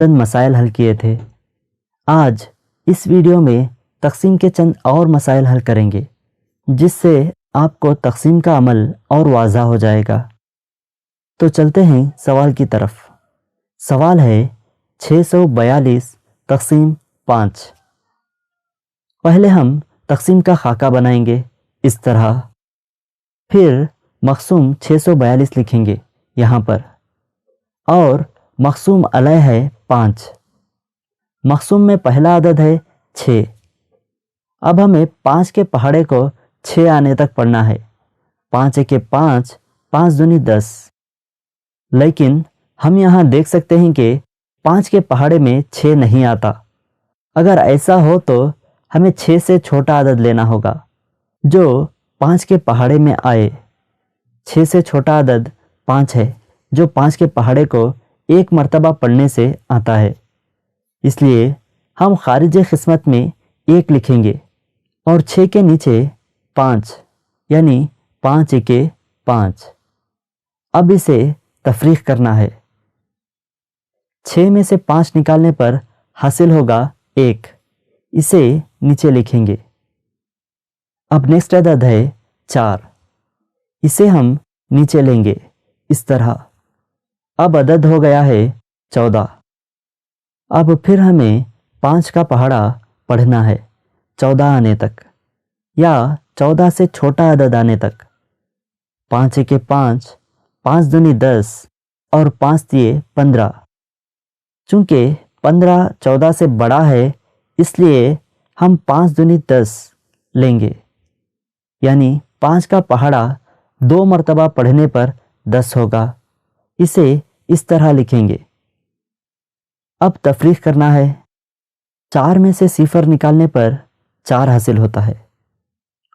चंद मसाइल हल किए थे। आज इस वीडियो में तक़सीम के चंद और मसाइल हल करेंगे, जिससे आपको तक़सीम का अमल और वाज़ा हो जाएगा। तो चलते हैं सवाल की तरफ। सवाल है 642 तक़सीम 5। पहले हम तक़सीम का खाका बनाएंगे इस तरह, फिर मक़सूम 642 लिखेंगे यहाँ पर, और मक़सूम अलैह है 5। मक़सूम में पहला अदद है 6। अब हमें 5 के पहाड़े को 6 आने तक पढ़ना है। 5 एके 5, 5 दूनी 10। लेकिन हम यहाँ देख सकते हैं कि 5 के पहाड़े में 6 नहीं आता। अगर ऐसा हो तो हमें 6 से छोटा अदद लेना होगा जो 5 के पहाड़े में आए। 6 से छोटा अदद 5 है, जो 5 के पहाड़े को एक मर्तबा पढ़ने से आता है। इसलिए हम खारिज किस्मत में 1 लिखेंगे और 6 के नीचे 5, यानी 5 एके 5। अब इसे तफरीक करना है। 6 में से 5 निकालने पर हासिल होगा 1। इसे नीचे लिखेंगे। अब नेक्स्ट अदद है 4। इसे हम नीचे लेंगे इस तरह। अब अदद हो गया है 14। अब फिर हमें 5 का पहाड़ा पढ़ना है 14 आने तक, या 14 से छोटा अदद आने तक। 5 एके 5, 5 दूनी 10 और 5 तिये 15। चूँकि 15 14 से बड़ा है, इसलिए हम 5 दूनी 10 लेंगे, यानी 5 का पहाड़ा 2 मर्तबा पढ़ने पर 10 होगा। इसे इस तरह लिखेंगे। अब तफरीक करना है। 4 में से 0 निकालने पर 4 हासिल होता है,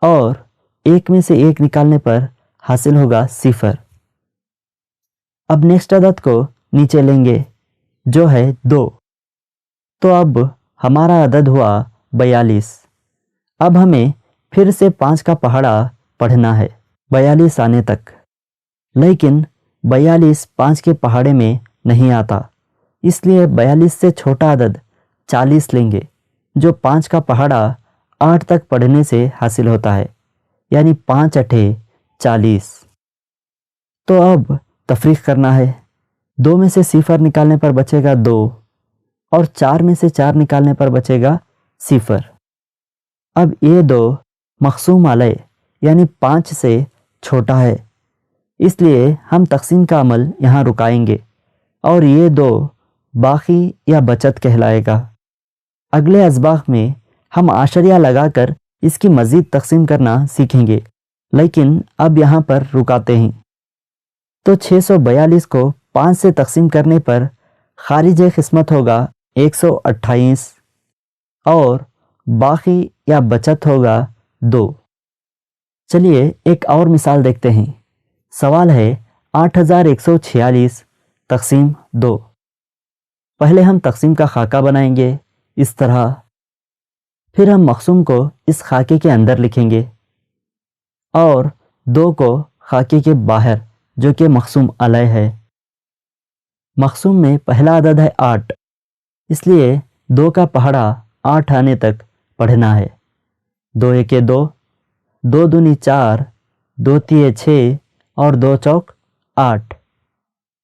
और 1 में से 1 निकालने पर हासिल होगा 0। अब नेक्स्ट अदद को नीचे लेंगे, जो है 2। तो अब हमारा अदद हुआ 42। अब हमें फिर से 5 का पहाड़ा पढ़ना है 42 आने तक। लेकिन 42 5 के पहाड़े में नहीं आता, इसलिए 42 से छोटा अदद 40 लेंगे, जो 5 का पहाड़ा 8 तक पढ़ने से हासिल होता है, यानी 5 अठे 40। तो अब तफरीक करना है। 2 में से 0 निकालने पर बचेगा 2, और 4 में से 4 निकालने पर बचेगा 0। अब ये 2 मक़सूम अलैह यानी 5 से छोटा है, इसलिए हम तक़सीम का अमल यहाँ रुकाएंगे, और ये 2 बाकी या बचत कहलाएगा। अगले असबाक़ में हम आशरिया लगाकर इसकी मज़ीद तक़सीम करना सीखेंगे, लेकिन अब यहाँ पर रुकाते हैं। तो 642 को 5 से तक़सीम करने पर खारिज किस्मत होगा 128, और बाकी या बचत होगा 2। चलिए एक और मिसाल देखते हैं। सवाल है 8146 तक़सीम 2। पहले हम तक़सीम का खाका बनाएंगे इस तरह, फिर हम मक़सूम को इस खाके के अंदर लिखेंगे, और 2 को खाके के बाहर, जो कि मक़सूम अलैह है। मक़सूम में पहला अदद है 8, इसलिए 2 का पहाड़ा 8 आने तक पढ़ना है। 2 एके 2, 2 दूनी 4, 2 तिये 6 और 2 चौक 8।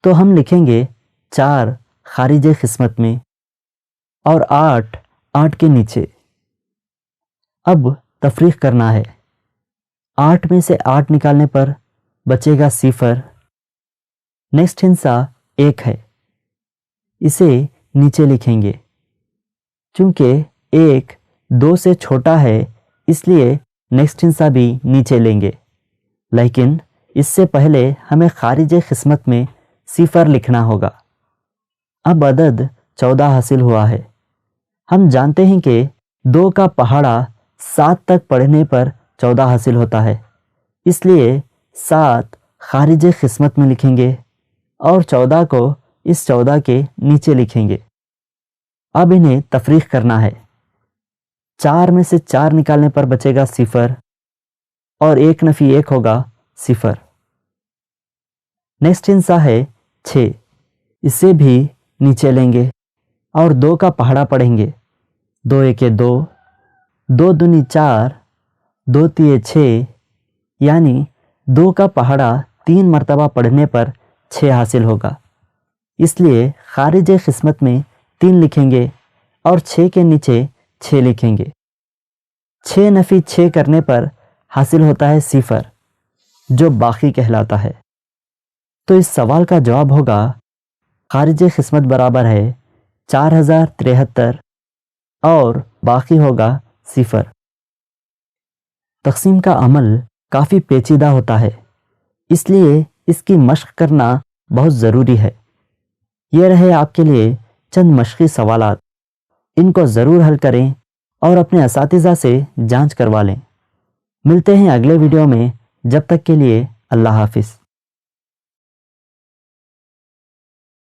तो हम लिखेंगे 4 खारिज किस्मत में, और 8 8 के नीचे। अब तफरीक करना है। 8 में से 8 निकालने पर बचेगा 0। नेक्स्ट हिस्सा 1 है, इसे नीचे लिखेंगे। चूँकि 1 2 से छोटा है, इसलिए नेक्स्ट हिस्सा भी नीचे लेंगे, लेकिन इससे पहले हमें खारिज किस्मत में 0 लिखना होगा। अब अदद 14 हासिल हुआ है। हम जानते हैं कि 2 का पहाड़ा 7 तक पढ़ने पर 14 हासिल होता है, इसलिए 7 खारिज किस्मत में लिखेंगे, और 14 को इस 14 के नीचे लिखेंगे। अब इन्हें तफरीक करना है। 4 में से 4 निकालने पर बचेगा 0, और 1 नफ़ी 1 होगा 0। नेक्स्ट हिस्सा है 6, इसे भी नीचे लेंगे, और 2 का पहाड़ा पढ़ेंगे। 2 एके 2, 2 दूनी 4, 2 तिये 6, यानी 2 का पहाड़ा 3 मरतबा पढ़ने पर 6 हासिल होगा। इसलिए खारिज किस्मत में 3 लिखेंगे और 6 के नीचे 6 लिखेंगे। 6 नफी 6 करने पर हासिल होता है 0, जो बाकी कहलाता है। तो इस सवाल का जवाब होगा खारिज किस्मत बराबर है 4073 और बाकी होगा 0। तक़सीम का अमल काफ़ी पेचीदा होता है, इसलिए इसकी मश्क करना बहुत ज़रूरी है। ये रहे आपके लिए चंद मश्की सवालात। इनको ज़रूर हल करें और अपने असातिज़ा से जांच करवा लें। मिलते हैं अगले वीडियो में, जब तक के लिए अल्लाह हाफिज़।